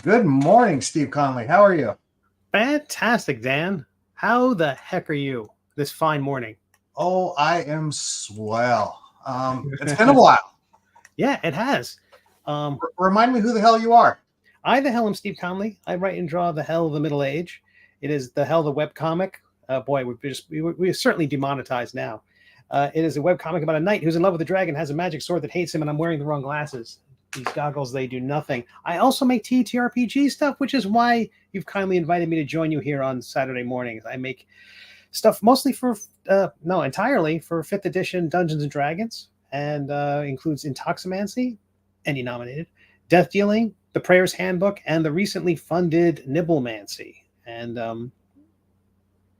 Good morning, Steve Conley. How are you? Fantastic, Dan. How the heck are you this fine morning? Oh, I am swell. It's been a while. Yeah, it has. Um, Remind me who the hell you are. I, the hell, am Steve Conley. I write and draw The Hell of the Middle Age. It is The Hell, the webcomic. Boy, we're certainly demonetized now. It is a webcomic about a knight who's in love with a dragon, has a magic sword that hates him, and I'm wearing the wrong glasses. These goggles, they do nothing. I also make TTRPG stuff, which is why you've kindly invited me to join you here on Saturday mornings. I make stuff mostly for, no, entirely for 5th edition Dungeons and Dragons, and includes Intoximancy, Any nominated, Death Dealing, The Prayer's Handbook, and the recently funded Nibblemancy. And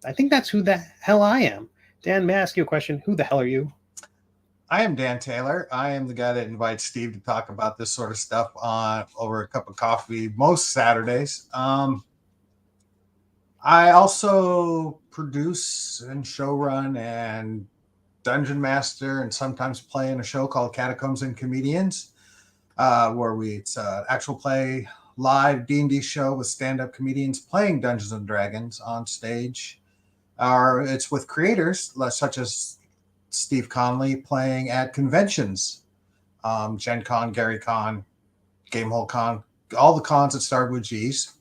I think that's who the hell I am. Dan, may I ask you a question? Who the hell are you? I am Dan Taylor. I am the guy that invites Steve to talk about this sort of stuff over a cup of coffee most Saturdays. I also produce and showrun and dungeon master and sometimes play in a show called Catacombs and Comedians, where it's an actual play live D&D show with stand-up comedians playing Dungeons and Dragons on stage. It's with creators such as Steve Conley playing at conventions, Gen Con, Gary Con, Gamehole Con, all the cons that start with G's.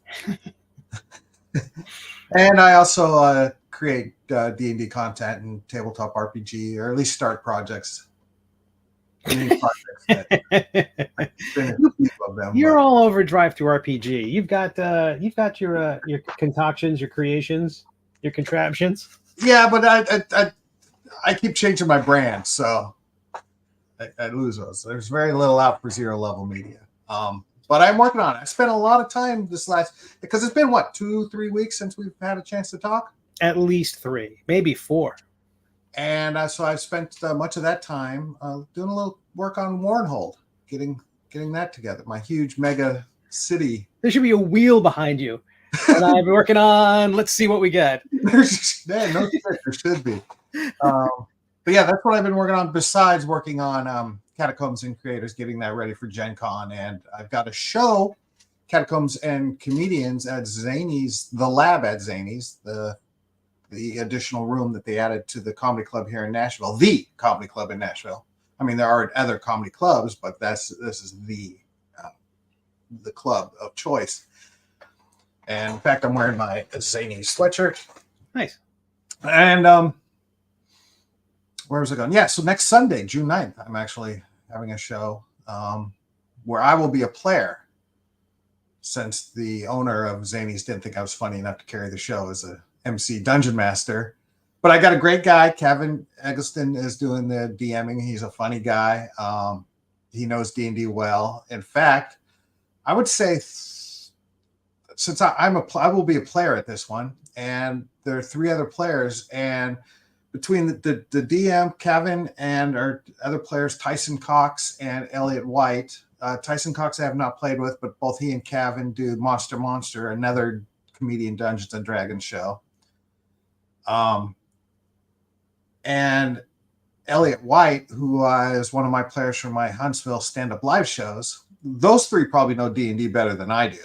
And I also create D&D content and tabletop RPG, or at least start projects. You're all over Drive-Thru-RPG. You've got your concoctions, your creations, your contraptions. Yeah, but I keep changing my brand, so I lose those. There's very little out for zero level media. But I'm working on it. I spent a lot of time because it's been, 2-3 weeks since we've had a chance to talk? At least 3, maybe 4. And so I've spent much of that time doing a little work on Warnhold, getting that together. My huge mega city. There should be a wheel behind you. And I've been working on, let's see what we get. There should be. But yeah, that's what I've been working on besides working on Catacombs and Creators, getting that ready for Gen Con. And I've got a show, Catacombs and Comedians, at Zany's, the Lab at Zany's, the additional room that they added to the comedy club here in Nashville, the comedy club in Nashville. I mean, there are other comedy clubs, but this is the club of choice. And in fact, I'm wearing my Zany's sweatshirt. Nice. And where was I going? Yeah, so next Sunday, June 9th, I'm actually having a show where I will be a player, since the owner of Zany's didn't think I was funny enough to carry the show as a MC Dungeon Master. But I got a great guy. Kevin Eggleston is doing the DMing. He's a funny guy. He knows D&D well. In fact, I would say, since I will be a player at this one, and there are 3 other players, and between the DM, Kevin, and our other players, Tyson Cox and Elliot White. Tyson Cox I have not played with, but both he and Kevin do Monster, another comedian Dungeons and Dragons show. And Elliot White, who is one of my players from my Huntsville stand-up live shows, those 3 probably know D&D better than I do.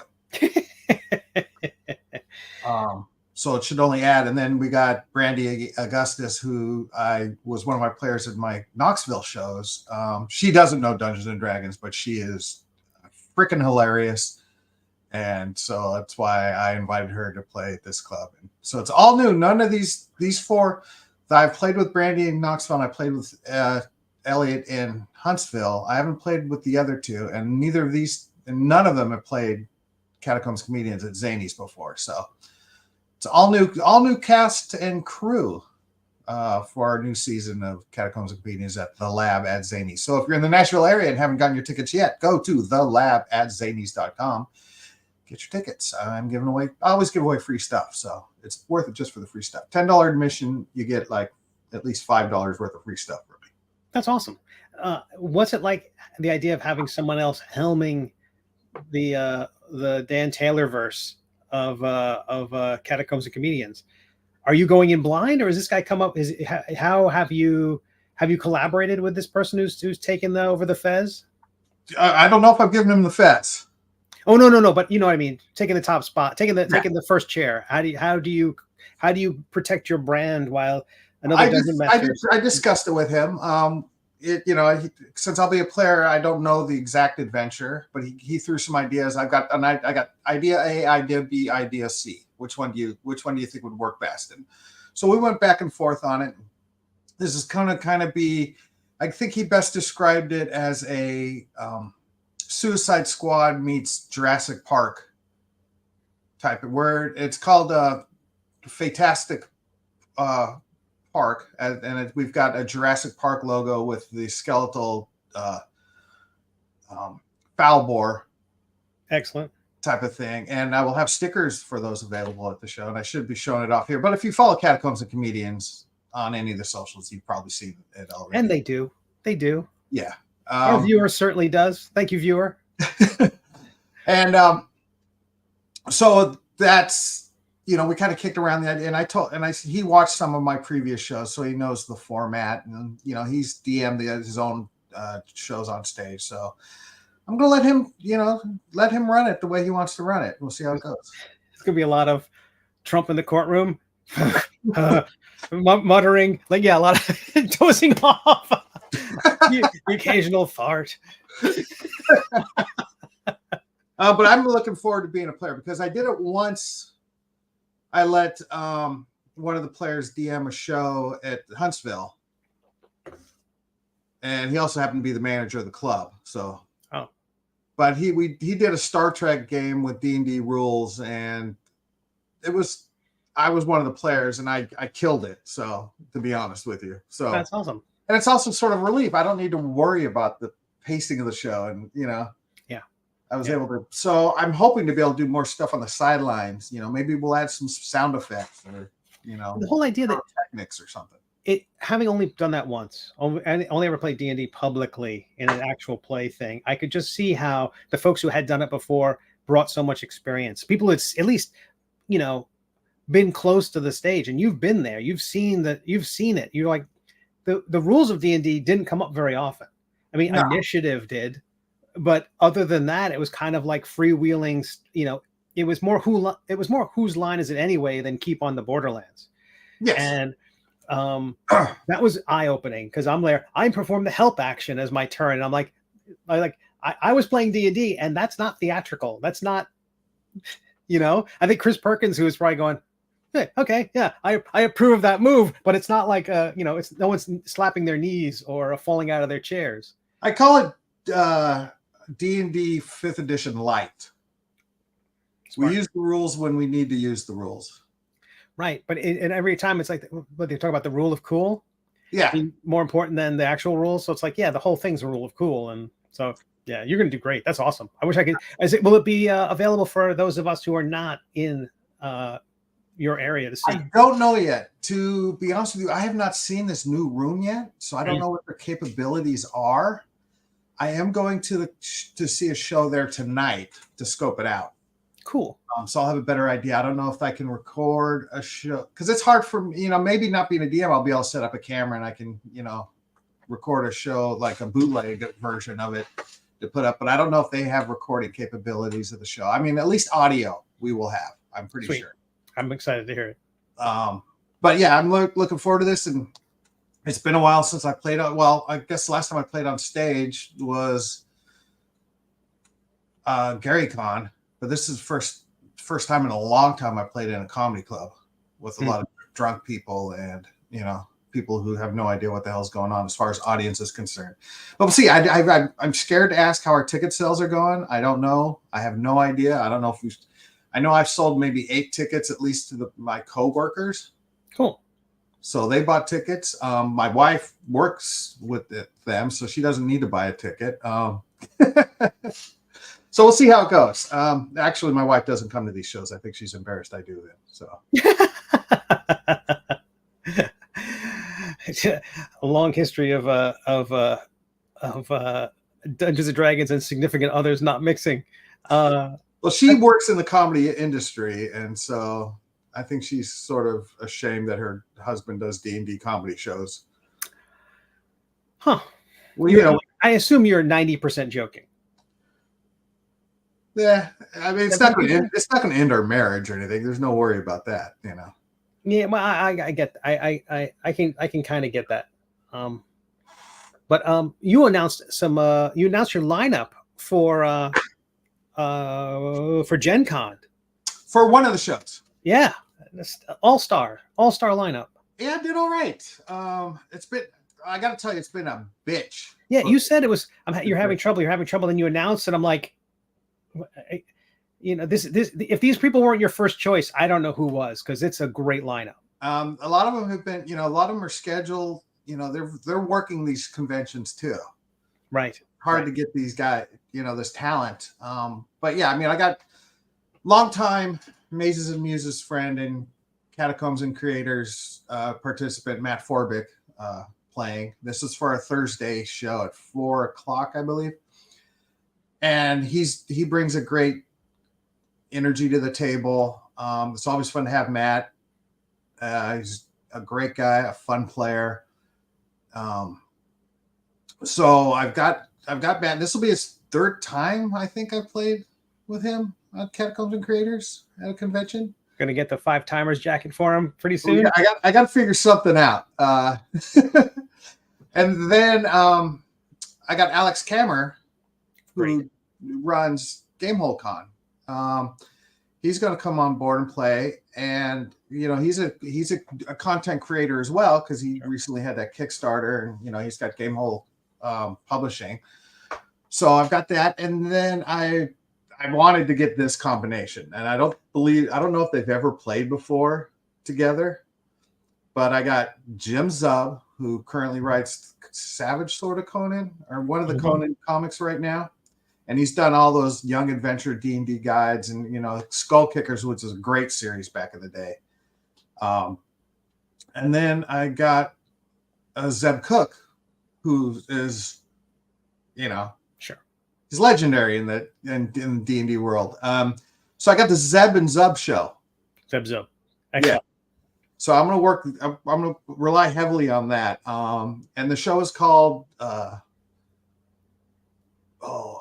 So it should only add. And then we got Brandy Augustus, who was one of my players at my Knoxville shows. She doesn't know Dungeons and Dragons, but she is freaking hilarious. And so that's why I invited her to play at this club. And so it's all new. None of these 4 that I've played with Brandy in Knoxville, and I played with Elliot in Huntsville. I haven't played with the other 2, and none of them have played Catacombs Comedians at Zany's before. So it's all new cast and crew for our new season of Catacombs and Comedians at the Lab at Zany's. So if you're in the Nashville area and haven't gotten your tickets yet, go to thelabatzanys.com. Get your tickets. I always give away free stuff, so it's worth it just for the free stuff. $10 admission, you get like at least $5 worth of free stuff from me. That's awesome. What's it like, the idea of having someone else helming the Dan Taylor verse of Catacombs and Comedians? Are you going in blind, or is this guy come up? How have you collaborated with this person who's taken over the fez? I don't know if I've given him the fez. Oh no, but you know what I mean. Taking the top spot, taking the first chair. How do you protect your brand while another dungeon master? I discussed it with him. Since I'll be a player, I don't know the exact adventure, but he threw some ideas. I got idea A, idea B, idea C. Which one do you think would work best? And so we went back and forth on it. This is kind of be. I think he best described it as a Suicide Squad meets Jurassic Park type of word. It's called Fantastic Park, and we've got a Jurassic Park logo with the skeletal foul bore. Excellent. Type of thing. And I will have stickers for those available at the show, and I should be showing it off here. But if you follow Catacombs and Comedians on any of the socials, you've probably seen it already. And they do. Yeah. Our viewer certainly does. Thank you, viewer. And so that's, we kind of kicked around that, and he watched some of my previous shows, so he knows the format, and he's DM'd his own shows on stage. So I'm gonna let him run it the way he wants to run it. We'll see how it goes. It's gonna be a lot of Trump in the courtroom, muttering, a lot of dozing off. The occasional fart. But I'm looking forward to being a player, because I did it once. I let one of the players DM a show at Huntsville, and he also happened to be the manager of the club. So, but he did a Star Trek game with D&D rules, and I was one of the players, and I killed it. So, to be honest with you, so that's awesome. And it's also sort of relief. I don't need to worry about the pacing of the show, and I was able to. So I'm hoping to be able to do more stuff on the sidelines. Maybe we'll add some sound effects, or the whole idea that techniques or something. Having only done that once, only ever played D&D publicly in an actual play thing, I could just see how the folks who had done it before brought so much experience. People that's at least been close to the stage, and you've been there, you've seen it. You're like, the rules of D&D didn't come up very often. I mean, no. Initiative did, but other than that, it was kind of like freewheeling. It was more whose line is it anyway than keep on the Borderlands. Yes. And that was eye-opening, because I'm there. I performed the help action as my turn, and I'm like, I was playing D&D, and that's not theatrical. That's not, I think Chris Perkins, who was probably going, hey, okay, yeah, I approve of that move, but it's not like it's no one's slapping their knees or falling out of their chairs. I call it D&D 5th edition light. Smart. We use the rules when we need to use the rules. Right, but and every time it's like what they talk about, the rule of cool. Yeah, more important than the actual rules. So it's like, the whole thing's a rule of cool, and so you're gonna do great. That's awesome. I wish I could. Will it be available for those of us who are not in your area to see? I don't know yet. To be honest with you, I have not seen this new room yet, so I don't know what their capabilities are. I am going to see a show there tonight to scope it out. Cool. So I'll have a better idea. I don't know if I can record a show, because it's hard for me, maybe not being a DM, I'll be able to set up a camera and I can, record a show, like a bootleg version of it to put up. But I don't know if they have recording capabilities of the show. I mean, at least audio we will have. I'm pretty sure. I'm excited to hear it. But yeah, I'm looking forward to this. And it's been a while since I played on. Well, I guess the last time I played on stage was GaryCon. But this is first time in a long time I played in a comedy club with a lot of drunk people and people who have no idea what the hell's going on as far as audience is concerned. But we'll see. I'm scared to ask how our ticket sales are going. I don't know. I have no idea. I don't know if I know I've sold maybe 8 tickets at least to my coworkers. Cool. So they bought tickets. My wife works with them, so she doesn't need to buy a ticket. So we'll see how it goes. Actually, my wife doesn't come to these shows. I think she's embarrassed I do them. So a long history of Dungeons and Dragons and significant others not mixing. Well, she works in the comedy industry, and so I think she's sort of ashamed that her husband does D&D comedy shows. Huh. Well, I assume you're 90% joking. Yeah, I mean, it's not going to end our marriage or anything. There's no worry about that, you know. Yeah, well, I get, I can kind of get that. But you announced you announced your lineup for Gen Con. For one of the shows. Yeah, all-star lineup. Yeah, I did all right. I got to tell you, it's been a bitch. Yeah, you said it was, you're having trouble, then you announced, and I'm like, this if these people weren't your first choice, I don't know who was, because it's a great lineup. A lot of them have been, a lot of them are scheduled, they're working these conventions too. Right. Hard to get these guys, this talent. But yeah, I mean, I got longtime Mazes and Muses friend and Catacombs and Creators participant Matt Forbick playing. This is for a Thursday show at 4:00, I believe. And he brings a great energy to the table. It's always fun to have Matt. He's a great guy, a fun player. So I've got Matt. This will be his third time, I think, I've played with him at Catacombs and Creators at a convention. Gonna get the 5-timers jacket for him pretty soon. Yeah, I got to figure something out. And then I got Alex Kammer, who runs Gamehole Con. He's going to come on board and play, and he's a content creator as well, because he recently had that Kickstarter, and he's got Gamehole publishing. So I've got that, and then I wanted to get this combination, and I don't know if they've ever played before together, but I got Jim Zub, who currently writes Savage Sword of Conan, or one of the Conan comics right now. And he's done all those young adventure D&D guides, and Skull Kickers, which was a great series back in the day. And then I got Zeb Cook, who is, sure, he's legendary in the D&D world. So I got the Zeb and Zub show. Zub. Excellent. Yeah. So I'm gonna rely heavily on that. And the show is called.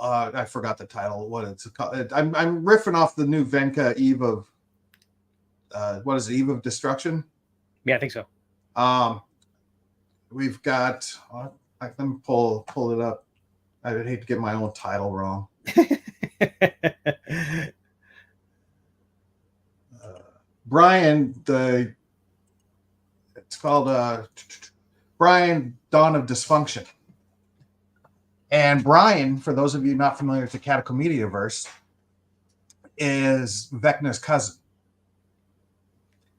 I forgot the title. What it's called? I'm riffing off the new Venka Eve of what is it? Eve of Destruction? Yeah, I think so. We've got. Let me pull it up. I would hate to get my own title wrong. Brian, it's called Brian Dawn of Dysfunction. And Brian, for those of you not familiar with the Catacomediaverse, is Vecna's cousin.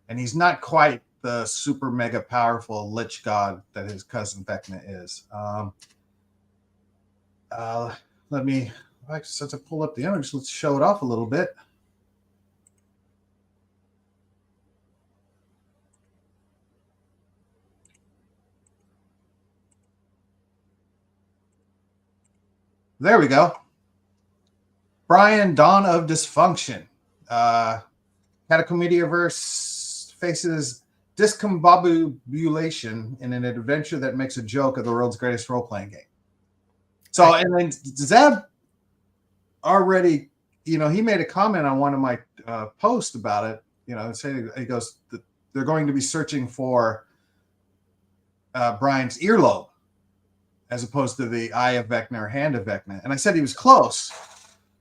And he's not quite the super mega powerful lich god that his cousin Vecna is. Since I pulled up the image, let's show it off a little bit. There we go. Brian, Dawn of Dysfunction. Catacomediaverse faces discombobulation in an adventure that makes a joke of the world's greatest role-playing game. So, and then Zeb already, he made a comment on one of my posts about it, saying, he goes, they're going to be searching for Brian's earlobe, as opposed to the eye of Vecna or hand of Vecna. And I said he was close,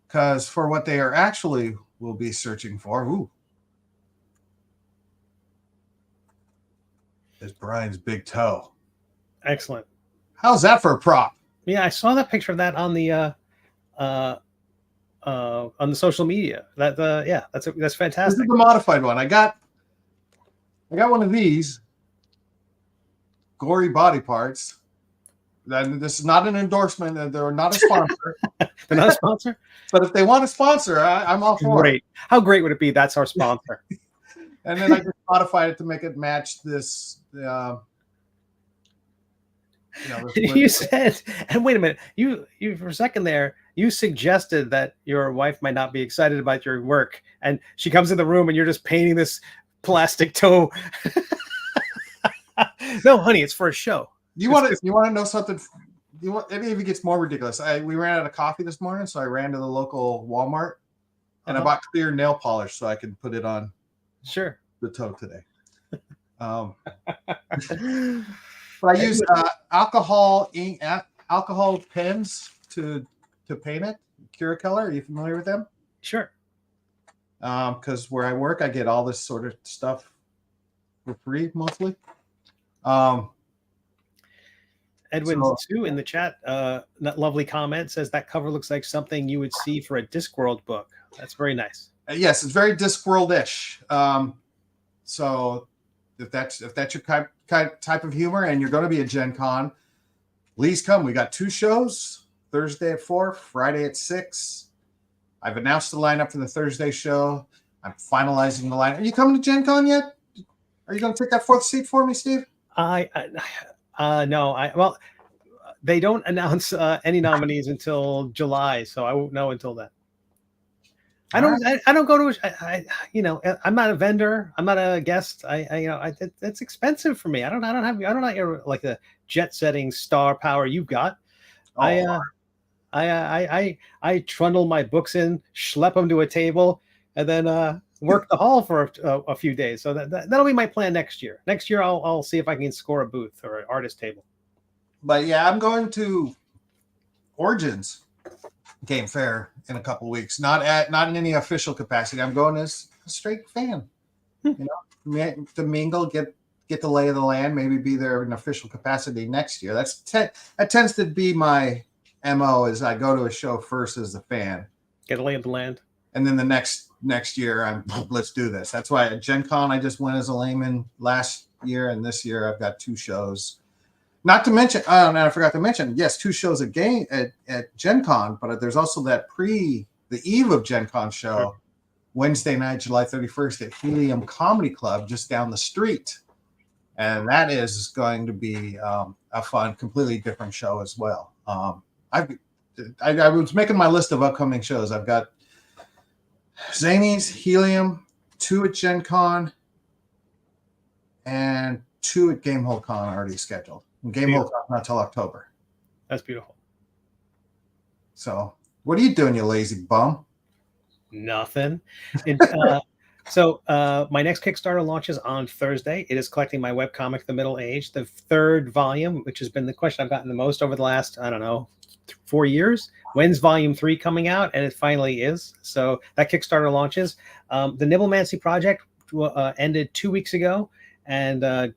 because for what they are actually will be searching for, is Brian's big toe. Excellent. How's that for a prop? Yeah, I saw that picture of that on the social media. That's fantastic. This is the modified one. I got one of these gory body parts. This is not an endorsement. They're not a sponsor. They're not a sponsor? But if they want a sponsor, I'm all for it. How great would it be? That's our sponsor. And then I just modified it to make it match this. You said, and wait a minute, you for a second there, you suggested that your wife might not be excited about your work, and she comes in the room and you're just painting this plastic toe. No, honey, it's for a show. You want to know something? Maybe if it gets more ridiculous. We ran out of coffee this morning, so I ran to the local Walmart And I bought clear nail polish so I could put it on Sure. the toe today. But I use alcohol ink, alcohol pens to paint it. Curacolor, are you familiar with them? Sure. Because where I work, I get all this sort of stuff for free mostly. Edwin too in the chat, that lovely comment says that cover looks like something you would see for a Discworld book. That's very nice. Yes, it's very Discworld-ish. So if that's your type of humor and you're going to be at Gen Con, please come. We got 2 shows, Thursday at 4, Friday at 6. I've announced the lineup for the Thursday show. I'm finalizing the lineup. Are you coming to Gen Con yet? Are you going to take that 4th seat for me, Steve? No. Well, they don't announce any nominees until July, so I won't know until then. I don't go to. I'm not a vendor. I'm not a guest. It's expensive for me. I don't have like the jet-setting star power you've got. I trundle my books in, schlep them to a table, and then work the hall for a few days. So that'll be my plan next year. Next year, I'll see if I can score a booth or an artist table. But yeah, I'm going to Origins Game Fair in a couple of weeks. Not in any official capacity. I'm going as a straight fan. To mingle, get the lay of the land, maybe be there in official capacity next year. That tends to be my MO. Is I go to a show first as a fan, get a lay of the land, and then the next year let's do this. That's why at Gen Con I just went as a layman last year, and this year I've got 2 shows. Not to mention, I forgot to mention, yes, 2 shows at Gen Con, but there's also that the eve of Gen Con show, Wednesday night, July 31st at Helium Comedy Club just down the street. And that is going to be a fun, completely different show as well. I was making my list of upcoming shows. I've got Zanies, Helium, 2 at Gen Con, and 2 at Gamehole Con already scheduled. Gamehole Con not till October. That's beautiful. So, what are you doing, you lazy bum? Nothing. So my next Kickstarter launches on Thursday. It is collecting my webcomic, The Middle Age, the 3rd volume, which has been the question I've gotten the most over the last, 4 years. When's volume 3 coming out? And it finally is. So that Kickstarter launches. The Nibblemancy project ended 2 weeks ago, and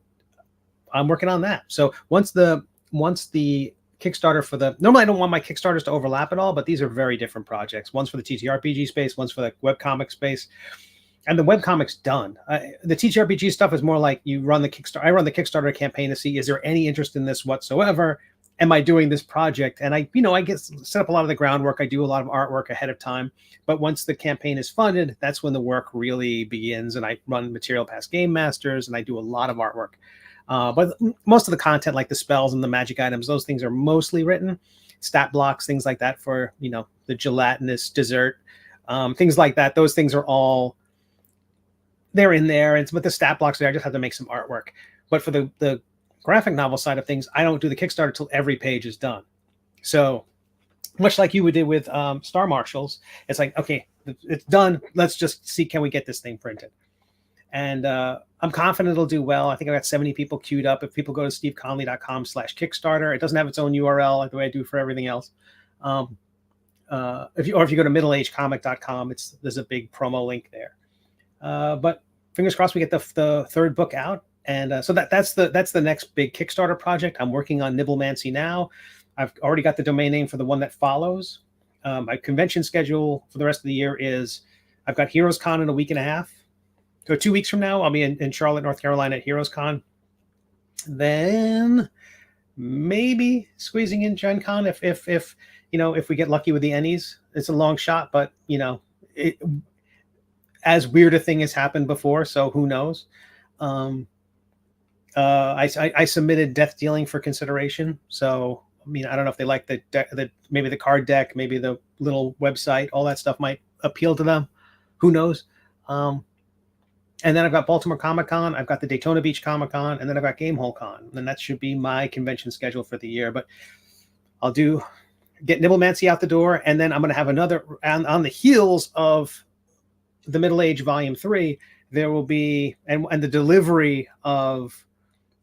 I'm working on that. So once the Kickstarter normally I don't want my Kickstarters to overlap at all, but these are very different projects. One's for the TTRPG space, one's for the webcomic space. And the webcomic's done. The TTRPG stuff is more like you run the Kickstarter. I run the Kickstarter campaign to see, is there any interest in this whatsoever? Am I doing this project? And I get set up a lot of the groundwork. I do a lot of artwork ahead of time. But once the campaign is funded, that's when the work really begins. And I run material past game masters, and I do a lot of artwork. But most of the content, like the spells and the magic items, those things are mostly written. Stat blocks, things like that for, the gelatinous dessert, things like that. Those things are all, they're in there. But the stat blocks there, I just have to make some artwork. But for the graphic novel side of things, I don't do the Kickstarter till every page is done. So much like you would do with Star Marshals, it's like, okay, it's done. Let's just see, can we get this thing printed? And I'm confident it'll do well. I think I've got 70 people queued up. If people go to steveconley.com/Kickstarter, it doesn't have its own URL like the way I do for everything else. If you go to middleagecomic.com, there's a big promo link there. But fingers crossed we get the 3rd book out. And so that's the next big Kickstarter project. I'm working on Nibblemancy now. I've already got the domain name for the one that follows. My convention schedule for the rest of the year is I've got Heroes Con in a week and a half. So 2 weeks from now, I'll be in Charlotte, North Carolina at Heroes Con. Then maybe squeezing in Gen Con if we get lucky with the Ennies. It's a long shot, but as weird a thing has happened before, so who knows? I submitted Death Dealing for consideration. So I don't know if they like maybe the card deck, maybe the little website, all that stuff might appeal to them. Who knows? And then I've got Baltimore Comic Con, I've got the Daytona Beach Comic Con, and then I've got Gamehole Con. And that should be my convention schedule for the year. But I'll get Nibblemancy out the door, and then I'm going to have another on the heels of the Middle Age Volume 3, there will be, and the delivery of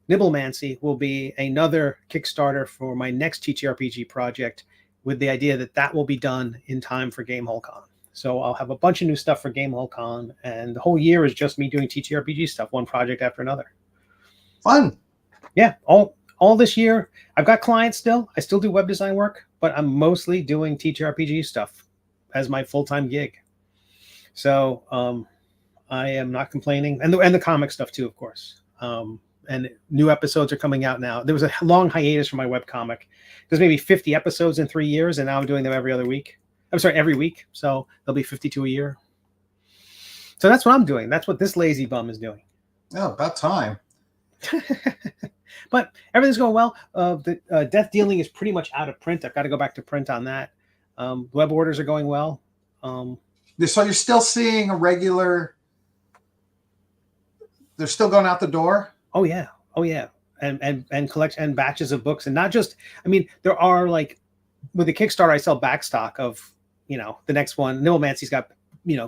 Nibblemancy will be another Kickstarter for my next TTRPG project, with the idea that that will be done in time for Gamehole Con. So I'll have a bunch of new stuff for Gamehole Con, and the whole year is just me doing TTRPG stuff, one project after another. Fun. Yeah, all this year, I've got clients still. I still do web design work, but I'm mostly doing TTRPG stuff as my full-time gig. So I am not complaining, and the comic stuff too, of course. And new episodes are coming out now. There was a long hiatus from my webcomic. There's maybe 50 episodes in 3 years, and now I'm doing them every week. So there'll be 52 a year. So that's what I'm doing. That's what this lazy bum is doing. Oh, about time. But everything's going well. The Death Dealing is pretty much out of print. I've got to go back to print on that. Web orders are going well. So you're still seeing a regular... They're still going out the door? Oh yeah. And collect and batches of books, and not just, I mean, there are, like, with the Kickstarter, I sell back stock of, the next one. Nibblemancy's got,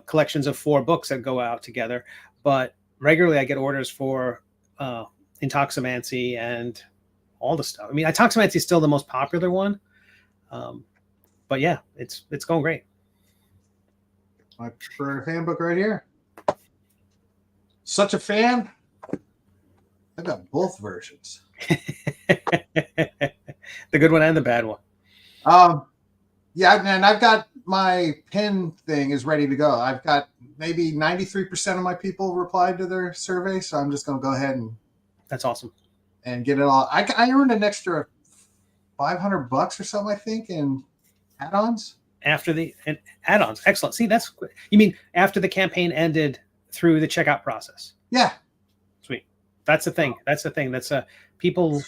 collections of 4 books that go out together, but regularly I get orders for Intoximancy and all the stuff. I mean, Intoximancy is still the most popular one, but yeah, it's going great. My preferred handbook right here. Such a fan. I got both versions. The good one and the bad one. Yeah, and I've got my pin thing is ready to go. I've got maybe 93% of my people replied to their survey, so I'm just going to go ahead and... That's awesome. And get it all. I earned an extra $500 or something, I think, in add-ons. After the add-ons. Excellent. See, you mean after the campaign ended through the checkout process? Yeah. Sweet. That's the thing. That's people,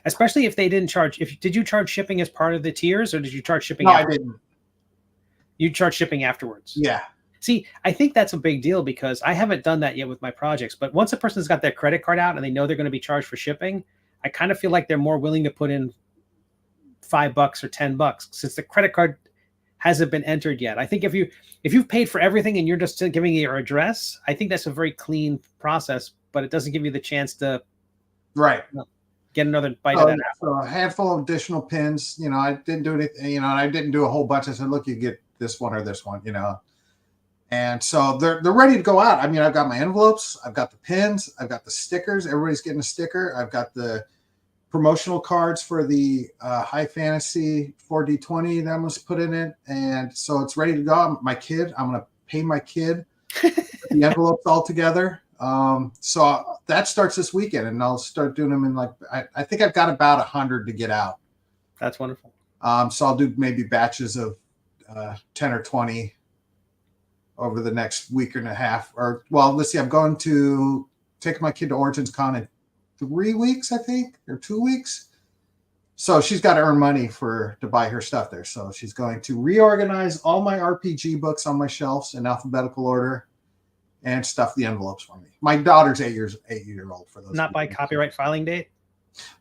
especially if they didn't charge. Did you charge shipping as part of the tiers, or did you charge shipping? No, I didn't. You charge shipping afterwards. Yeah. See, I think that's a big deal, because I haven't done that yet with my projects. But once a person's got their credit card out and they know they're going to be charged for shipping, I kind of feel like they're more willing to put in $5 or $10, since the credit card hasn't been entered yet. I think if you've paid for everything and you're just giving your address, I think that's a very clean process, but it doesn't give you the chance to get another bite of that. So a handful of additional pins. I didn't do anything. And I didn't do a whole bunch. I said, look, you get this one or this one. And so they're ready to go out. I mean, I've got my envelopes, I've got the pins, I've got the stickers. Everybody's getting a sticker. I've got the promotional cards for the High Fantasy 4D20 that was put in it. And so it's ready to go. I'm going to pay my kid the envelopes all together. So that starts this weekend, and I'll start doing them in, like, I think I've got about 100 to get out. That's wonderful. So I'll do maybe batches of 10 or 20 over the next week and a half. Or, well, let's see, I'm going to take my kid to Origins Con in 3 weeks, I think, or 2 weeks. So she's got to earn money to buy her stuff there. So she's going to reorganize all my RPG books on my shelves in alphabetical order and stuff the envelopes for me. My daughter's 8-year-old for those. Not by copyright filing date?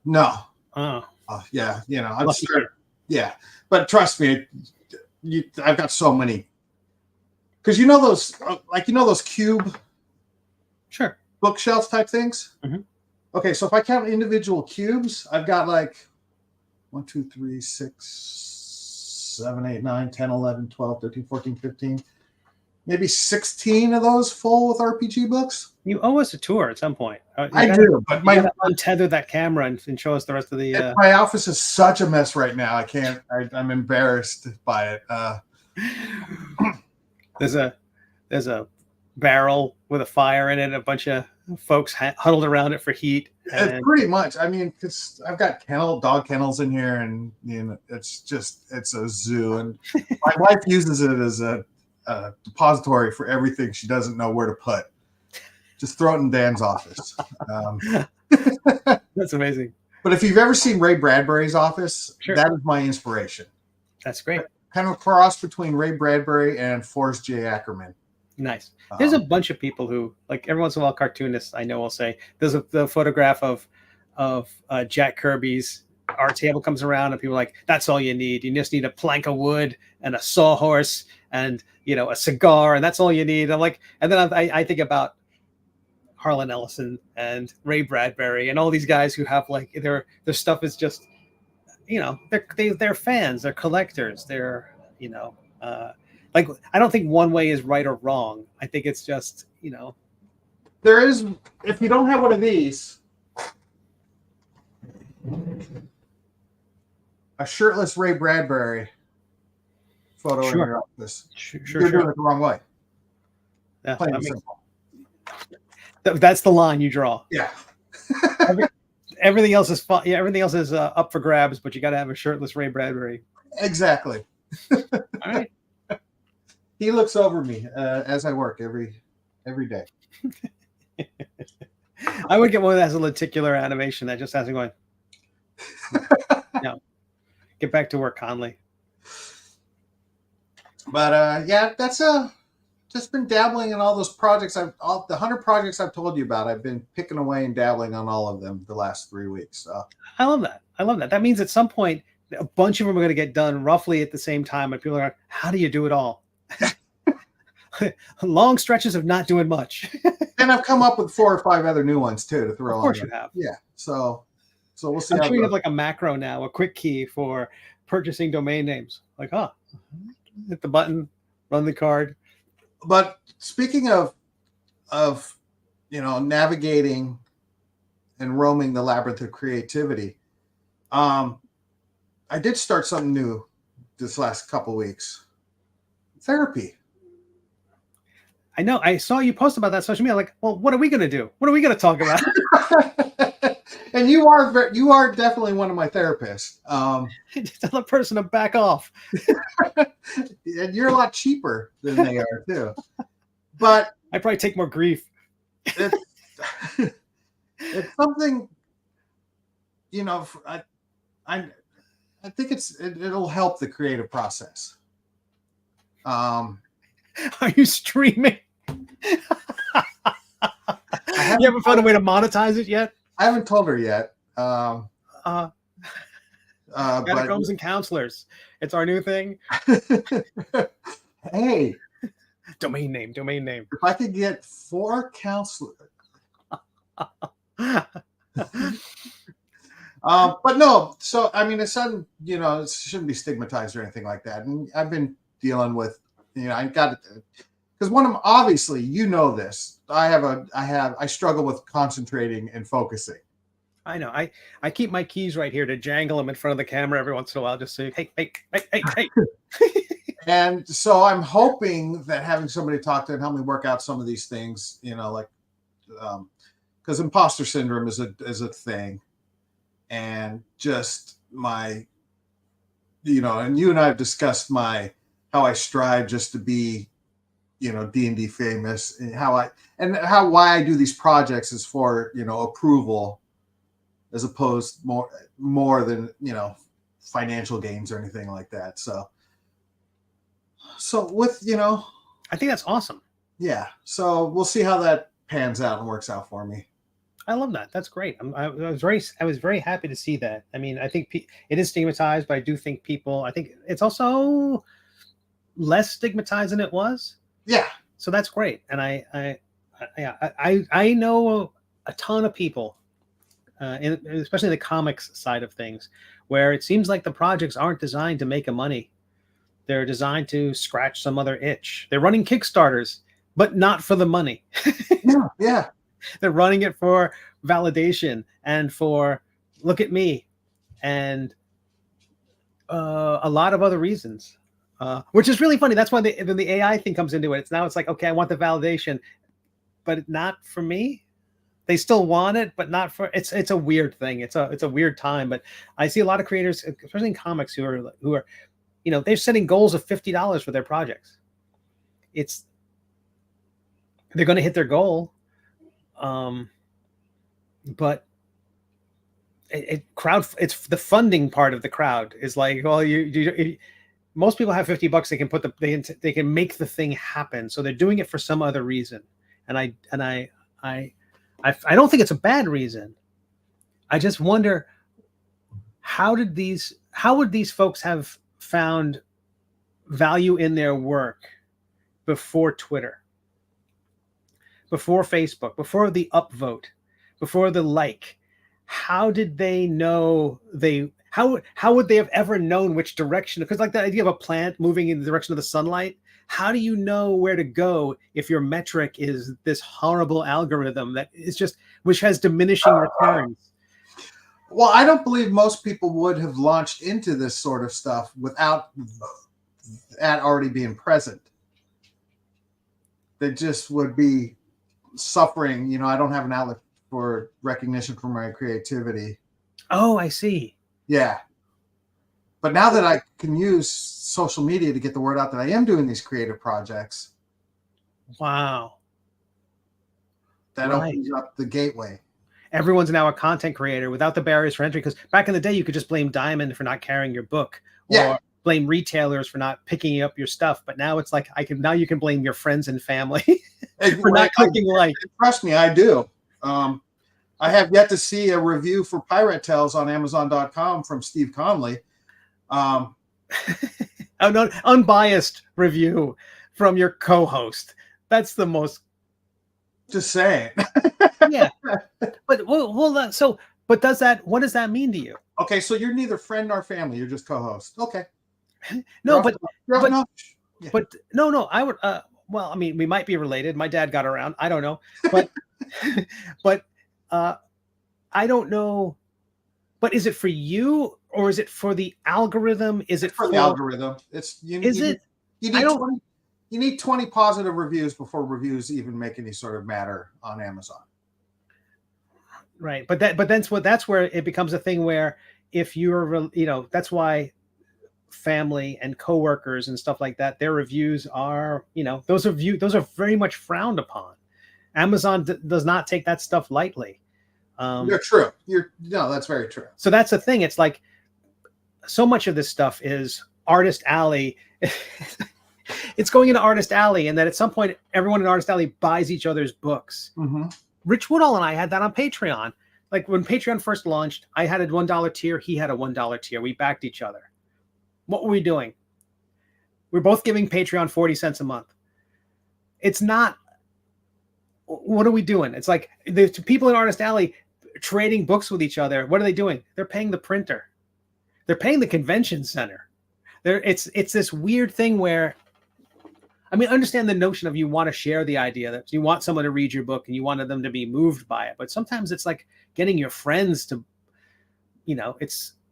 No. Oh. Yeah, I'm sure. Yeah, but trust me, I've got so many. Because those cube, sure, bookshelf type things. Mm-hmm. Okay, so if I count individual cubes, I've got like 1, 2, 3, 6, 7, 8, 9, 10, 11, 12, 13, 14, 15, maybe 16 of those full with RPG books. You owe us a tour at some point. I do, but you gotta untether that camera and show us the rest of the. My office is such a mess right now. I can't. I'm embarrassed by it. There's a barrel with a fire in it. A bunch of folks huddled around it for heat. It's pretty much. I mean, because I've got dog kennels in here, and it's a zoo. And my wife uses it as a depository for everything she doesn't know where to put. Just throw it in Dan's office. That's amazing. But if you've ever seen Ray Bradbury's office, sure, that is my inspiration. That's great. Kind of a cross between Ray Bradbury and Forrest J. Ackerman. Nice. There's a bunch of people who, like, every once in a while, cartoonists I know will say there's the photograph of Jack Kirby's our table comes around and people are like, that's all you need. You just need a plank of wood and a sawhorse and, you know, a cigar, and that's all you need. I'm like, and then I think about Harlan Ellison and Ray Bradbury and all these guys who have like their stuff is just, you know, they're fans, they're collectors, they're, you know, like, I don't think one way is right or wrong. I think it's just, you know, There is, if you don't have one of these, a shirtless Ray Bradbury photo in your office. You're doing it the wrong way. Yeah, that's the line you draw. Yeah. Everything else is fun. Yeah, everything else is up for grabs, but you got to have a shirtless Ray Bradbury. Exactly. All right. He looks over me as I work every day. I would get one that has a lenticular animation that just has him going. No, get back to work, Conley. But yeah, that's just been dabbling in all those projects. The 100 projects I've told you about. I've been picking away and dabbling on all of them the last 3 weeks. So. I love that. I love that. That means at some point a bunch of them are going to get done roughly at the same time, and people are like, how do you do it all? Long stretches of not doing much. And I've come up with 4 or 5 other new ones too to throw on. Of course you have. Yeah. So we'll see. I'm sure you have like a macro now, a quick key for purchasing domain names. Like, hit the button, run the card. But speaking of you know, navigating and roaming the labyrinth of creativity, I did start something new this last couple weeks. Therapy. I know. I saw you post about that social media. Like, well, what are we going to do? What are we going to talk about? And you are definitely one of my therapists. Tell the person to back off. And you're a lot cheaper than they are too. But I probably take more grief. It's something, you know. I think it'll help the creative process. Are you streaming? You haven't found a way to monetize it yet? I haven't told her yet. Catacombs and counselors. It's our new thing. Hey. Domain name. If I could get 4 counselors. But no, so I mean, it's not, you know, it shouldn't be stigmatized or anything like that. And I've been dealing with, you know, I got it because one of them, obviously, you know this. I struggle with concentrating and focusing. I know. I keep my keys right here to jangle them in front of the camera every once in a while, just so hey. And so I'm hoping that having somebody talk to and help me work out some of these things, you know, like because imposter syndrome is a thing, and just my, you know, and you and I have discussed how I strive just to be, you know, D&D famous, and why I do these projects is for, you know, approval, as opposed more than, you know, financial gains or anything like that. So with, you know, I think that's awesome. Yeah. So we'll see how that pans out and works out for me. I love that. That's great. I was very happy to see that. I mean, I think it is stigmatized, but I do think I think it's also less stigmatized than it was. Yeah. So that's great. And I know a ton of people, especially the comics side of things, where it seems like the projects aren't designed to make a money. They're designed to scratch some other itch. They're running Kickstarters, but not for the money. Yeah. They're running it for validation and for look at me, and a lot of other reasons, which is really funny. That's why the AI thing comes into it. It's like, okay, I want the validation, but not for me. They still want it, but not for. It's a weird thing. It's a weird time. But I see a lot of creators, especially in comics, who are, you know, they're setting goals of $50 for their projects. They're going to hit their goal. But it's the funding part of the crowd is like, well, most people have $50. They can they can make the thing happen. So they're doing it for some other reason. And I don't think it's a bad reason. I just wonder how would these folks have found value in their work before Twitter, before Facebook, before the upvote, before the like? How did they know how would they have ever known which direction? Because like the idea of a plant moving in the direction of the sunlight, how do you know where to go if your metric is this horrible algorithm that is just, which has diminishing returns? Well, I don't believe most people would have launched into this sort of stuff without that already being present. They just would be suffering. You know, I don't have an outlet for recognition for my creativity. Oh, I see. Yeah. But now that I can use social media to get the word out that I am doing these creative projects. Wow. That opens up the gateway. Everyone's now a content creator without the barriers for entry. Because back in the day, you could just blame Diamond for not carrying your book, or blame retailers for not picking up your stuff. But now it's like now you can blame your friends and family for not clicking like. Trust me, I do. I have yet to see a review for Pirate Tales on Amazon.com from Steve Conley. Oh, no, unbiased review from your co-host. That's the most. Just saying. Yeah, but but what does that mean to you? Okay, so you're neither friend nor family. You're just co-host. Okay. No, but no. I would. Well, I mean, we might be related. My dad got around. I don't know, but but I don't know. But is it for you or is it for the algorithm? Is it for the algorithm? You need 20 positive reviews before reviews even make any sort of matter on Amazon. Right. But that's where it becomes a thing where if you're, that's why family and coworkers and stuff like that, their reviews are, those are very much frowned upon. Amazon does not take that stuff lightly. You're true. That's very true. So that's the thing. It's like so much of this stuff is Artist Alley. It's going into Artist Alley, and then at some point, everyone in Artist Alley buys each other's books. Mm-hmm. Rich Woodall and I had that on Patreon. Like when Patreon first launched, I had a $1 tier. He had a $1 tier. We backed each other. What were we doing? We're both giving Patreon 40 cents a month. It's not. What are we doing? It's like the people in Artist Alley trading books with each other. What are they doing? They're paying the printer. They're paying the convention center. It's this weird thing where, I mean, understand the notion of you want to share the idea that you want someone to read your book and you wanted them to be moved by it. But sometimes it's like getting your friends to,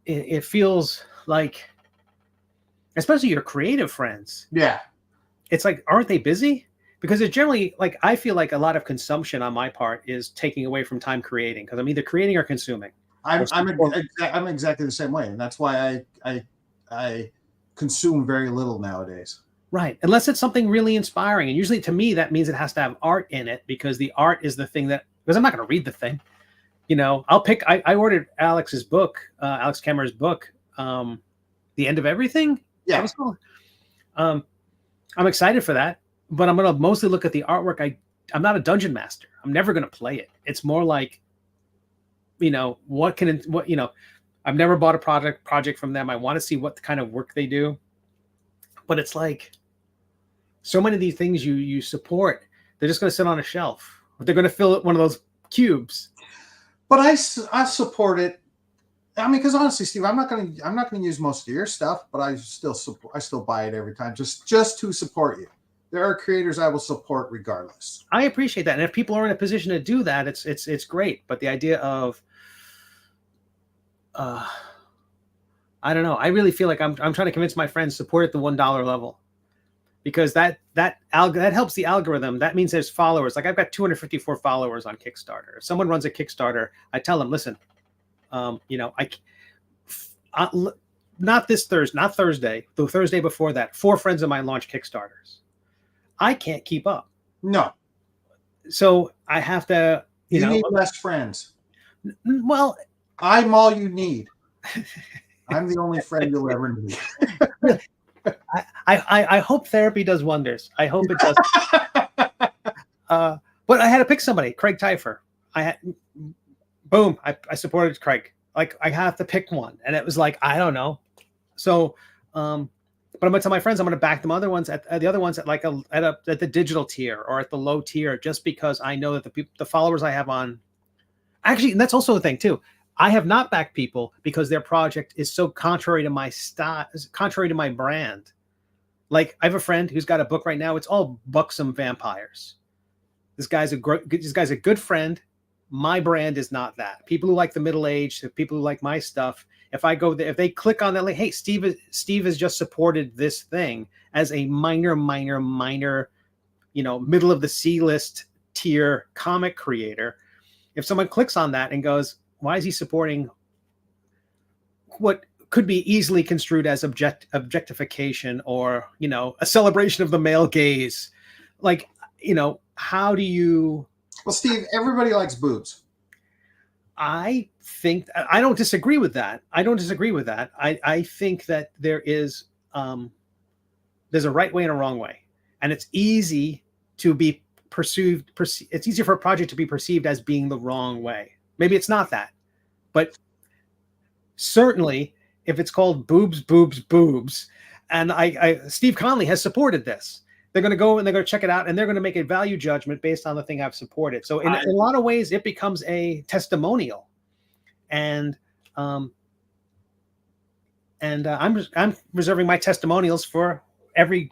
it feels like, especially your creative friends. Yeah. It's like, aren't they busy? Because it's generally like, I feel like a lot of consumption on my part is taking away from time creating, because I'm either creating or consuming. I'm exactly the same way. And that's why I consume very little nowadays. Right. Unless it's something really inspiring. And usually to me, that means it has to have art in it, because the art is the thing because I'm not going to read the thing. I ordered Alex's book, Alex Kemmer's book, The End of Everything. Yeah. That was cool. I'm excited for that, but I'm going to mostly look at the artwork. I'm not a dungeon master. I'm never going to play it. It's more like, I've never bought a project from them. I want to see what kind of work they do. But it's like so many of these things you support, they're just going to sit on a shelf. They're going to fill one of those cubes. But I support it. I mean, because honestly, Steve, I'm not going to use most of your stuff, but I still buy it every time just to support you. There are creators I will support regardless. I appreciate that, and if people are in a position to do that, it's great. But the idea of I don't know. I really feel like I'm trying to convince my friends to support at the $1 level, because that helps the algorithm. That means there's followers. Like I've got 254 followers on Kickstarter. If someone runs a Kickstarter, I tell them, listen, not this Thursday, not Thursday, the Thursday before that, 4 friends of mine launched Kickstarters. I can't keep up. No. So I have to, you need less friends. Well, I'm all you need. I'm the only friend you'll ever need. I hope therapy does wonders. I hope it does. But I had to pick somebody, Craig Teifer. I supported Craig. like I have to pick one, and it was like I don't know. So, but I'm gonna tell my friends I'm gonna back them other ones at the other ones at like at the digital tier or at the low tier, just because I know that the followers I have on. Actually, and that's also a thing too. I have not backed people because their project is so contrary to my style, contrary to my brand. Like I have a friend who's got a book right now. It's all buxom vampires. This guy's a good friend. My brand is not that. People who like the middle age, people who like my stuff. If I go there, if they click on that, like, hey, Steve has just supported this thing as a minor, middle of the C list tier comic creator. If someone clicks on that and goes, why is he supporting what could be easily construed as objectification or, a celebration of the male gaze? Like, how do you... Well, Steve, everybody likes boobs. I think I don't disagree with that. I think that there's a right way and a wrong way, and it's easy to be it's easier for a project to be perceived as being the wrong way. Maybe it's not that, but certainly if it's called boobs, and Steve Conley has supported this, they're going to go and they're going to check it out and they're going to make a value judgment based on the thing I've supported. So in a lot of ways, it becomes a testimonial, and I'm reserving my testimonials for every,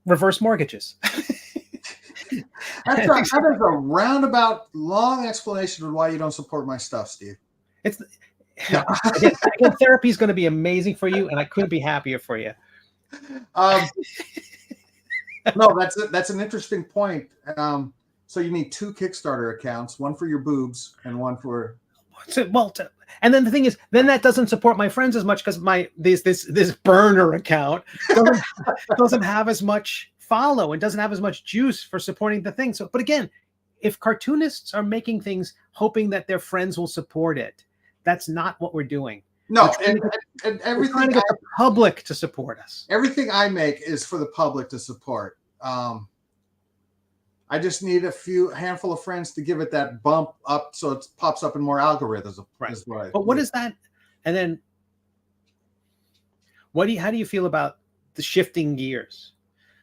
reverse mortgages. That is a roundabout, long explanation of why you don't support my stuff, Steve. Again, therapy is going to be amazing for you, and I couldn't be happier for you. No, that's an interesting point. So you need 2 Kickstarter accounts, one for your boobs and one for. And then the thing is, then that doesn't support my friends as much because this burner account doesn't have as much follow and doesn't have as much juice for supporting the thing. So, but again, if cartoonists are making things hoping that their friends will support it, that's not what we're doing. No, and everything trying to get the public to support us. Everything I make is for the public to support. I just need a handful of friends to give it that bump up so it pops up in more algorithms. Right. But what is that? And then how do you feel about the shifting gears?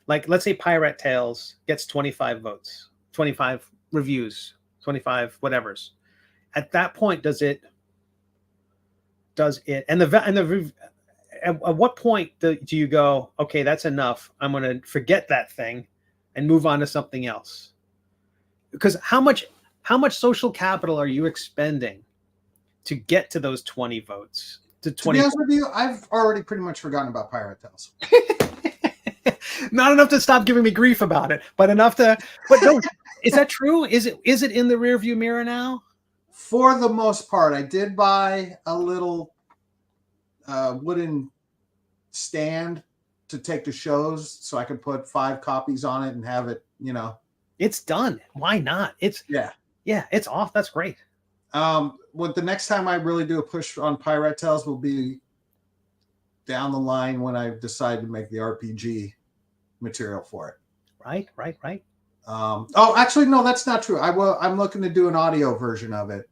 Like, let's say Pirate Tales gets 25 votes, 25 reviews, 25 whatevers. At that point, at what point do you go, okay, that's enough, I'm going to forget that thing and move on to something else? Because how much social capital are you expending to get to those 20 votes? To be honest with you, I've already pretty much forgotten about Pirate Tales. Not enough to stop giving me grief about it, but enough to. But no, is that true? Is it in the rearview mirror now? For the most part, I did buy a little wooden stand to take to shows, so I could put 5 copies on it and have it. It's done. Why not? It's off. That's great. The next time I really do a push on Pirate Tales will be down the line when I decide to make the RPG material for it. Right. Actually, no, that's not true. I'm looking to do an audio version of it.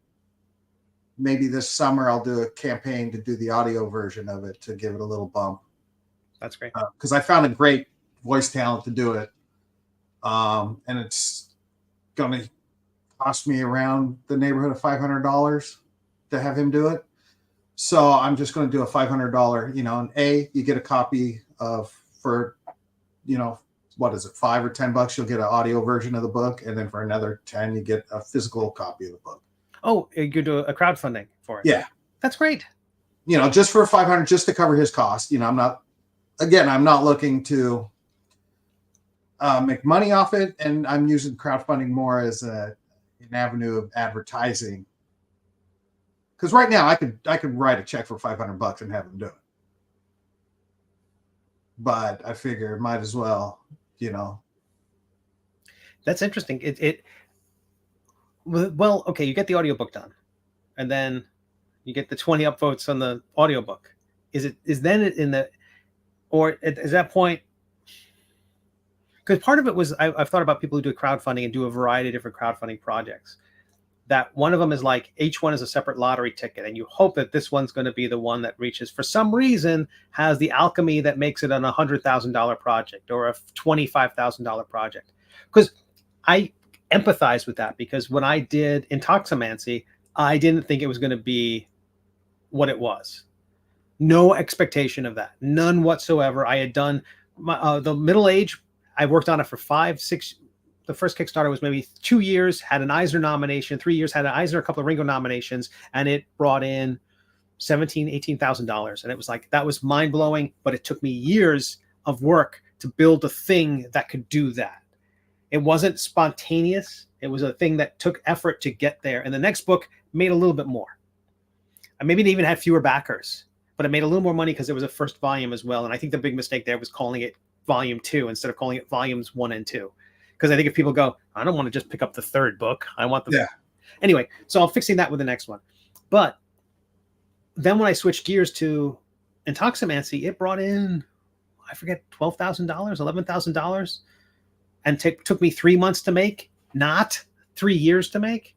Maybe this summer I'll do a campaign to do the audio version of it to give it a little bump. That's great. Because I found a great voice talent to do it. And it's going to cost me around the neighborhood of $500 to have him do it. So I'm just going to do a $500, and you get a copy for what is it, $5 or $10, you'll get an audio version of the book. And then for another 10, you get a physical copy of the book. Oh, you do a crowdfunding for it. Yeah. That's great. Just for $500, just to cover his cost. I'm not looking to make money off it. And I'm using crowdfunding more as an avenue of advertising. Because right now I could write a check for $500 and have him do it. But I figure might as well, That's interesting. Well, okay, you get the audiobook done, and then you get the 20 upvotes on the audiobook. Is that point? Because part of it was I've thought about people who do crowdfunding and do a variety of different crowdfunding projects. that one of them is like each one is a separate lottery ticket, and you hope that this one's going to be the one that reaches, for some reason, has the alchemy that makes it an $100,000 project or a $25,000 project. Because I empathize with that, because when I did Intoximancy, I didn't think it was going to be what it was. No expectation of that, none whatsoever. I had done the Middle Age. I worked on it for 5, 6. The first Kickstarter was maybe 2 years, had an Eisner nomination, 3 years, had an Eisner, a couple of Ringo nominations, and it brought in $18,000. And it was like, that was mind blowing, but it took me years of work to build a thing that could do that. It wasn't spontaneous. It was a thing that took effort to get there. And the next book made a little bit more. And maybe it even had fewer backers, but it made a little more money because it was a first volume as well. And I think the big mistake there was calling it volume 2 instead of calling it volumes 1 and 2. Because I think if people go, I don't want to just pick up the third book, I want the Anyway, so I'm fixing that with the next one. But then when I switched gears to Intoximancy, it brought in, I forget, $12,000, $11,000, and took me 3 months to make, not 3 years to make.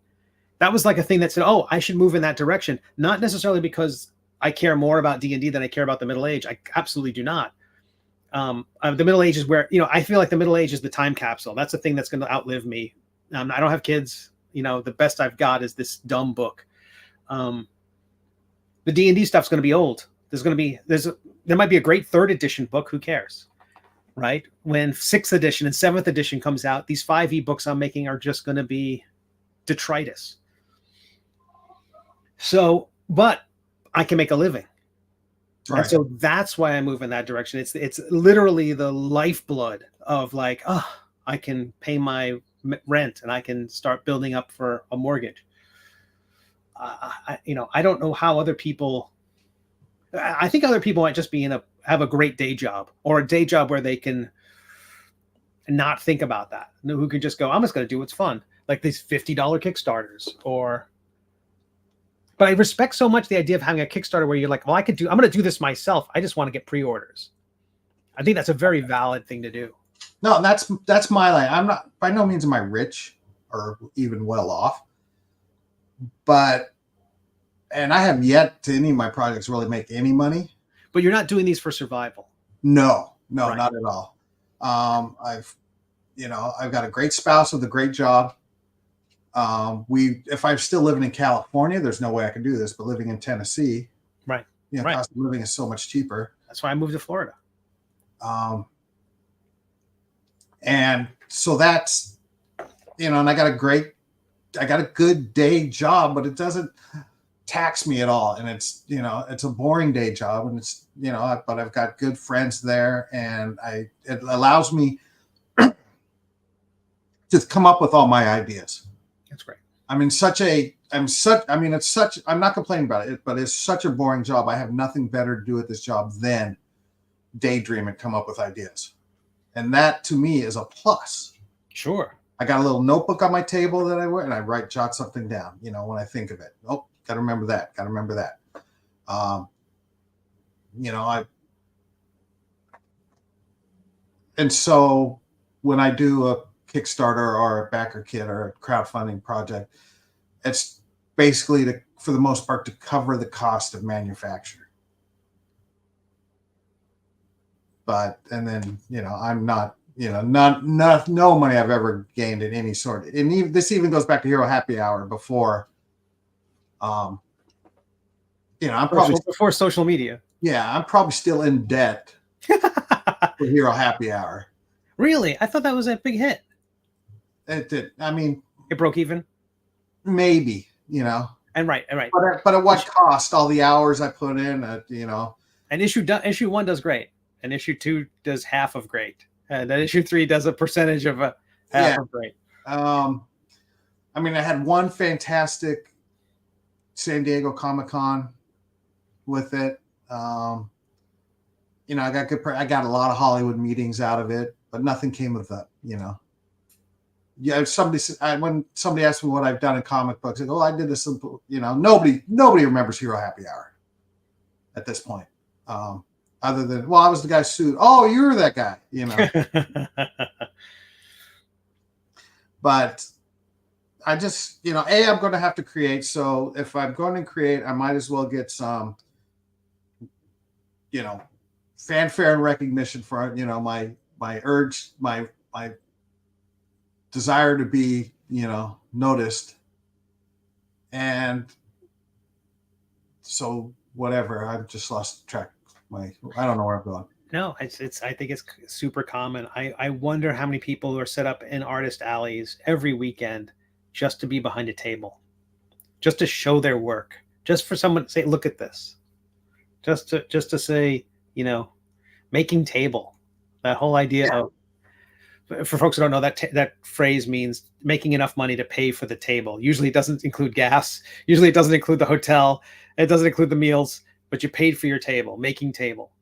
That was like a thing that said, oh, I should move in that direction. Not necessarily because I care more about D&D than I care about the Middle Age. I absolutely do not. The Middle Age is where, I feel like the Middle Age is the time capsule. That's the thing that's going to outlive me. I don't have kids. The best I've got is this dumb book. The D&D stuff's going to be old. There might be a great 3rd edition book. Who cares? Right? When 6th edition and 7th edition comes out, these 5e books I'm making are just going to be detritus. So, but I can make a living. Right. And so that's why I move in that direction. It's literally the lifeblood of like, oh, I can pay my rent and I can start building up for a mortgage. I don't know how other people. I think other people might just be have a great day job, or a day job where they can not think about that. Who can just go, I'm just going to do what's fun, like these $50 Kickstarters or. But I respect so much the idea of having a Kickstarter where you're like, well, I'm going to do this myself. I just want to get pre-orders. I think that's a very valid thing to do. No, that's my line. I'm not, by no means am I rich or even well off, and I have yet to any of my projects really make any money. But you're not doing these for survival. No, right. Not at all. I've got a great spouse with a great job. If I'm still living in California, there's no way I can do this, but living in Tennessee, right. Cost of living is so much cheaper. That's why I moved to Florida. And so that's, and I got a good day job, but it doesn't tax me at all. And it's, it's a boring day job, and it's, but I've got good friends there, and it allows me to come up with all my ideas. That's great. I'm not complaining about it, but it's such a boring job. I have nothing better to do at this job than daydream and come up with ideas. And that to me is a plus. Sure. I got a little notebook on my table that I wear, and I jot something down, when I think of it. Oh, got to remember that. And so when I do a Kickstarter or a backer kit or a crowdfunding project, it's basically for the most part to cover the cost of manufacture. And then I'm not no money I've ever gained in any sort. And this even goes back to Hero Happy Hour before. I'm probably before social media. Yeah, I'm probably still in debt for Hero Happy Hour. Really? I thought that was a big hit. It did. I mean, it broke even. Maybe, And right. But at what cost? All the hours I put in, And issue 1 does great, and issue 2 does half of great, and then issue 3 does a percentage of half of great. I had one fantastic San Diego Comic-Con with it. I got a lot of Hollywood meetings out of it, but nothing came of that. Yeah, when somebody asked me what I've done in comic books, I go, I did this. Nobody remembers Hero Happy Hour at this point, other than, I was the guy sued. Oh, you were that guy, But I just, I'm going to have to create. So if I'm going to create, I might as well get some, fanfare and recognition for, my urge, my desire to be, noticed. And so whatever, I've just lost track. I don't know where I'm going. No, it's I think it's super common. I wonder how many people are set up in artist alleys every weekend just to be behind a table, just to show their work, just for someone to say, look at this, just to say, making table. That whole idea of, for folks who don't know, that phrase means making enough money to pay for the table. Usually it doesn't include gas. Usually it doesn't include the hotel. It doesn't include the meals, but you paid for your table, making table.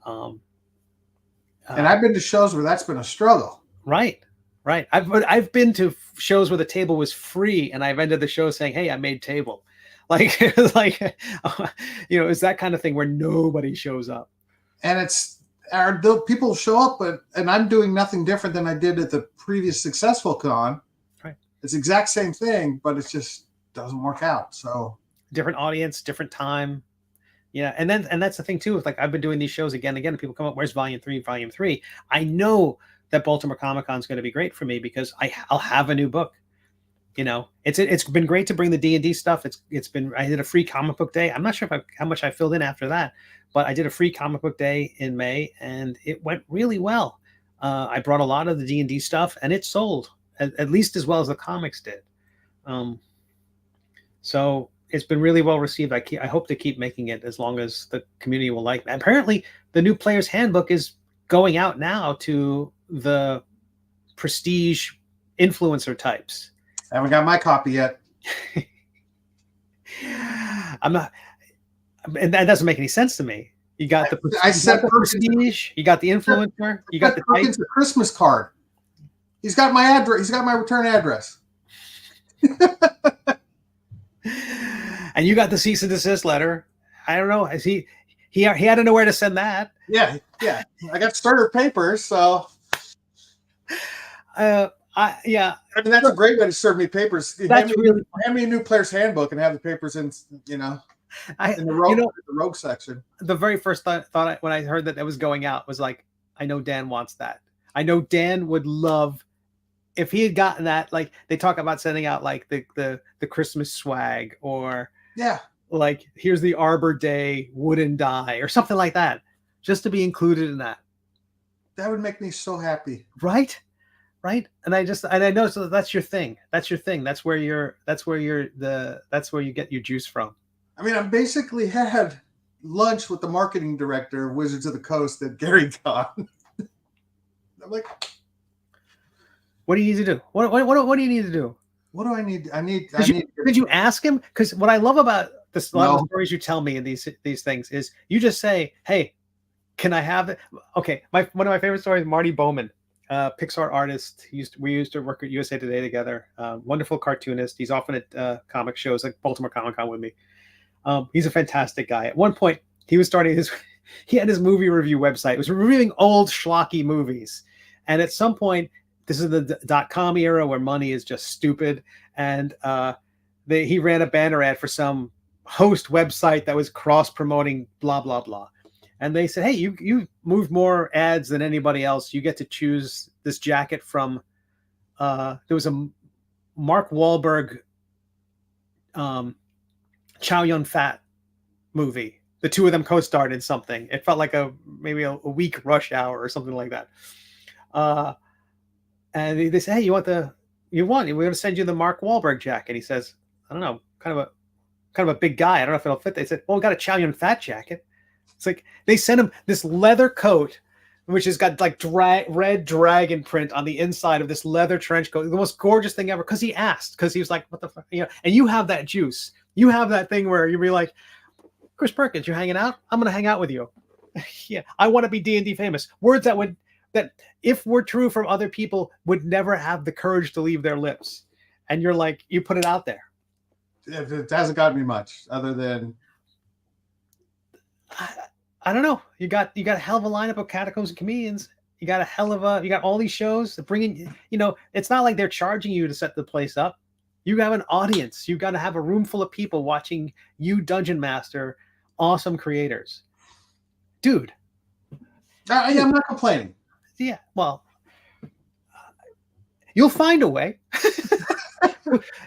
And I've been to shows where that's been a struggle. Right. I've been to shows where the table was free, and I've ended the show saying, "Hey, I made table." Like, it's it's that kind of thing where nobody shows up. And people show up, and I'm doing nothing different than I did at the previous successful con. Right. It's the exact same thing, but it just doesn't work out. So different audience, different time. Yeah, and that's the thing too. It's like I've been doing these shows again and again. And people come up, "Where's Volume 3? Volume 3?" I know that Baltimore Comic Con is going to be great for me because I'll have a new book. It's been great to bring the D&D stuff. I did a free comic book day. I'm not sure how much I filled in after that, but I did a free comic book day in May, and it went really well. I brought a lot of the D&D stuff, and it sold at least as well as the comics did. So it's been really well received. I hope to keep making it as long as the community will like. Apparently, the new Player's Handbook is going out now to the prestige influencer types. I haven't got my copy yet. I'm not, and that doesn't make any sense to me. You got the prestige, you got the influencer, you got the Perkins a Christmas card. He's got my address. He's got my return address. And you got the cease and desist letter. I don't know. He had to know where to send that. Yeah. I got starter papers, so. Yeah. I mean, that's a great way to serve me papers. Hand me a new Player's Handbook and have the papers in the rogue section. The very first thought when I heard that was going out was like, I know Dan wants that. I know Dan would love if he had gotten that. Like, they talk about sending out like the Christmas swag, or like, here's the Arbor Day wooden die or something like that, just to be included in that. That would make me so happy. Right. And I know, so that's your thing. That's where you get your juice from. I mean, I basically had lunch with the marketing director of Wizards of the Coast at Gary Con. I'm like, what do you need to do? What do you need to do? What do I need? Did you ask him? Because what I love about this, a lot of the stories you tell me in these things is you just say, "Hey, can I have it?" Okay, one of my favorite stories, Marty Bowman, Pixar artist. We used to work at USA Today together. Wonderful cartoonist. He's often at comic shows like Baltimore Comic Con with me. He's a fantastic guy. At one point, he was starting he had his movie review website. It was reviewing old schlocky movies. And at some point, this is the .com era where money is just stupid. And he ran a banner ad for some host website that was cross-promoting blah, blah, blah. And they said, "Hey, you moved more ads than anybody else. You get to choose this jacket from," there was a Mark Wahlberg Chow Yun-Fat movie. The two of them co-starred in something. It felt like maybe a week Rush Hour or something like that. And they say, "Hey, we're going to send you the Mark Wahlberg jacket." He says, "I don't know, kind of a big guy. I don't know if it'll fit." They said, "Well, we got a Chow Yun-Fat jacket." It's like they sent him this leather coat, which has got like red dragon print on the inside of this leather trench coat. The most gorgeous thing ever. Because he asked, because he was like, "What the fuck?" And you have that juice. You have that thing where you'd be like, "Chris Perkins, you're hanging out? I'm going to hang out with you." Yeah, I want to be D&D famous. Words that if were true from other people would never have the courage to leave their lips. And you're like, you put it out there. It hasn't gotten me much other than, I don't know. You got a hell of a lineup of Catacombs and Comedians. You got all these shows bringing. It's not like they're charging you to set the place up. You have an audience. You got to have a room full of people watching you dungeon master awesome creators. Dude. I'm not complaining. Yeah, well, you'll find a way.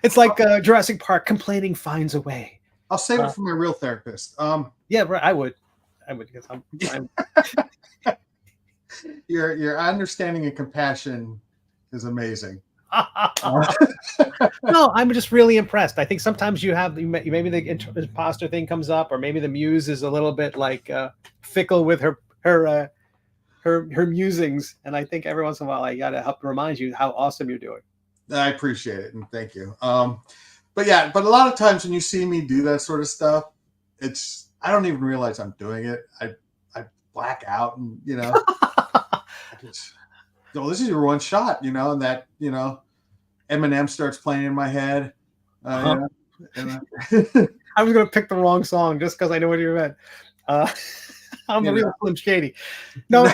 It's like Jurassic Park, complaining finds a way. I'll save it for my real therapist. Yeah, right, I would because I'm Your understanding and compassion is amazing. No, I'm just really impressed. I think sometimes maybe the imposter thing comes up, or maybe the muse is a little bit like fickle with her musings, and I think every once in a while I gotta help remind you how awesome you're doing. I appreciate it, and thank you. But a lot of times when you see me do that sort of stuff, I don't even realize I'm doing it. I black out, and this is your one shot, and that Eminem starts playing in my head. I was gonna pick the wrong song just because I know what you meant. I'm a real Slim Shady. No,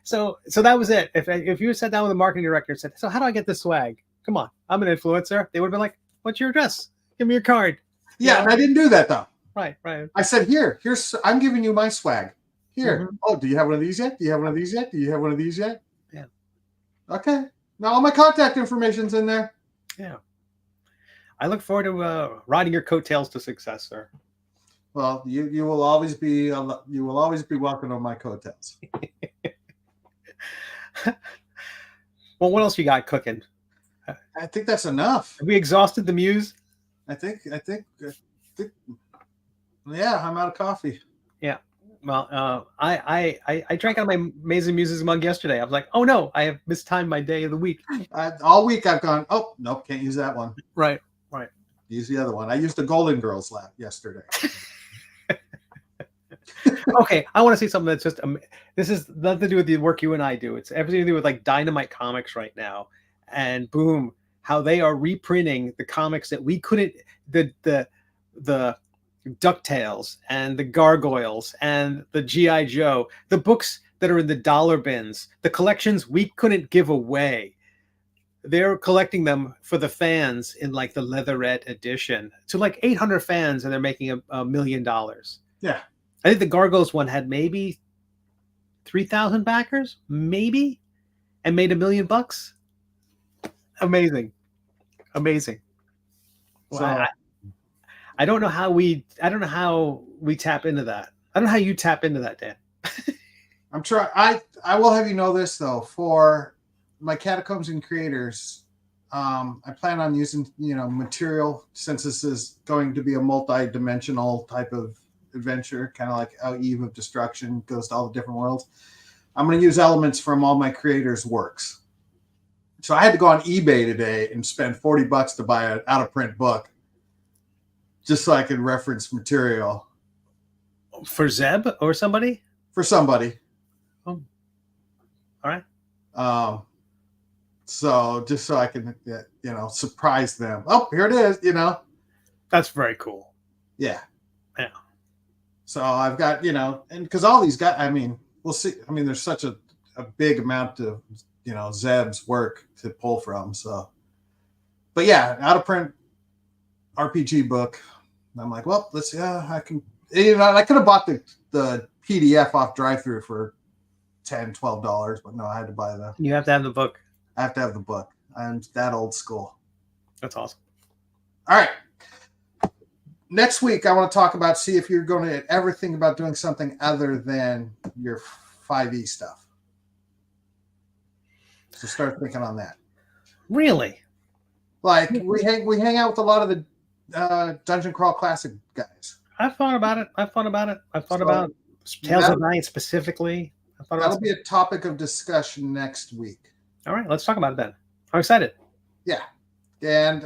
so that was it. If you sat down with a marketing director and said, "So how do I get this swag? Come on, I'm an influencer," they would have been like, "What's your address? Give me your card." Yeah, and I didn't do that though. Right. I said, here's I'm giving you my swag. Here. Mm-hmm. Oh, do you have one of these yet? Do you have one of these yet? Do you have one of these yet? Yeah. Okay. Now all my contact information's in there. Yeah. I look forward to riding your coattails to success, sir. Well, you will always be welcome on my coattails. Well, what else you got cooking? I think that's enough. Have we exhausted the muse? I think. Yeah, I'm out of coffee. Yeah. Well, I drank out of my Amazing Muses mug yesterday. I was like, oh no, I have mistimed my day of the week. All week I've gone, oh, nope, can't use that one. Right. Use the other one. I used the Golden Girls lap yesterday. Okay, I want to see something that's just, this is nothing to do with the work you and I do. It's everything to do with like Dynamite Comics right now. And boom, how they are reprinting the comics that we couldn't, the DuckTales and the Gargoyles and the G.I. Joe, the books that are in the dollar bins, the collections we couldn't give away. They're collecting them for the fans in like the leatherette edition to like 800 fans, and they're making $1 million. Yeah. I think the Gargoyles one had maybe 3,000 backers, maybe, and made $1 million. Amazing. Well, So, I don't know how we tap into that. I don't know how you tap into that, Dan. I'm trying. I will have you know this though, for my Catacombs and Creators, I plan on using material, since this is going to be a multi-dimensional type of adventure, kind of like Eve of Destruction goes to all the different worlds. I'm going to use elements from all my creators' works. So I had to go on eBay today and spend $40 to buy an out-of-print book, just so I could reference material. For Zeb or somebody? For somebody. Oh. All right. So just so I can, surprise them. Oh, here it is, That's very cool. Yeah. Yeah. So I've got, and because all these guys, we'll see. There's such a big amount of, Zeb's work to pull from. So, but yeah, out of print RPG book. I'm like, well, let's see. I can, I could have bought the PDF off drive-thru for $10, $12, but no, I had to buy You have to have the book. I have to have the book. I'm that old school. That's awesome. All right. Next week, I want to see if you're going to ever think about doing something other than your 5e stuff. So start thinking on that. Really? Like we hang out with a lot of the Dungeon Crawl Classic guys. I've thought about it. I've thought about Tales of Night specifically. That'll be a topic of discussion next week. All right, let's talk about it then. I'm excited. Yeah. And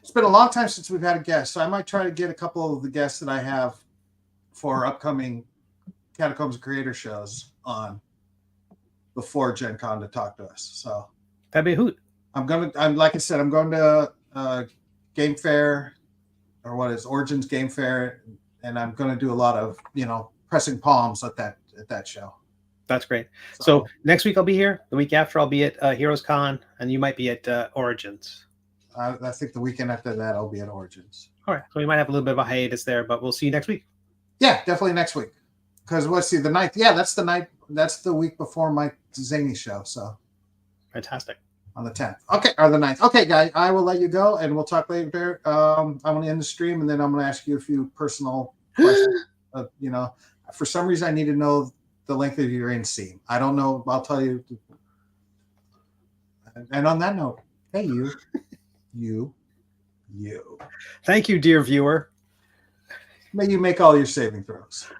it's been a long time since we've had a guest, so I might try to get a couple of the guests that I have for upcoming Catacombs and Creator shows on before Gen Con to talk to us. So that'd be a hoot. I'm like I said, I'm going to Game Fair, or what is Origins Game Fair, and I'm going to do a lot of pressing palms at that show. That's great. So next week I'll be here. The week after I'll be at Heroes Con, and you might be at Origins. I think the weekend after that I'll be at Origins. All right. So we might have a little bit of a hiatus there, but we'll see you next week. Yeah, definitely next week. Because let's see, the 9th. Yeah, that's the night. That's the week before my zany show. So fantastic. On the 10th. Okay, or the 9th. Okay, guys, I will let you go, and we'll talk later. I'm going to end the stream, and then I'm going to ask you a few personal questions. For some reason, I need to know the length of your inseam. I don't know. I'll tell you. And on that note, hey, you. Thank you, dear viewer. May you make all your saving throws.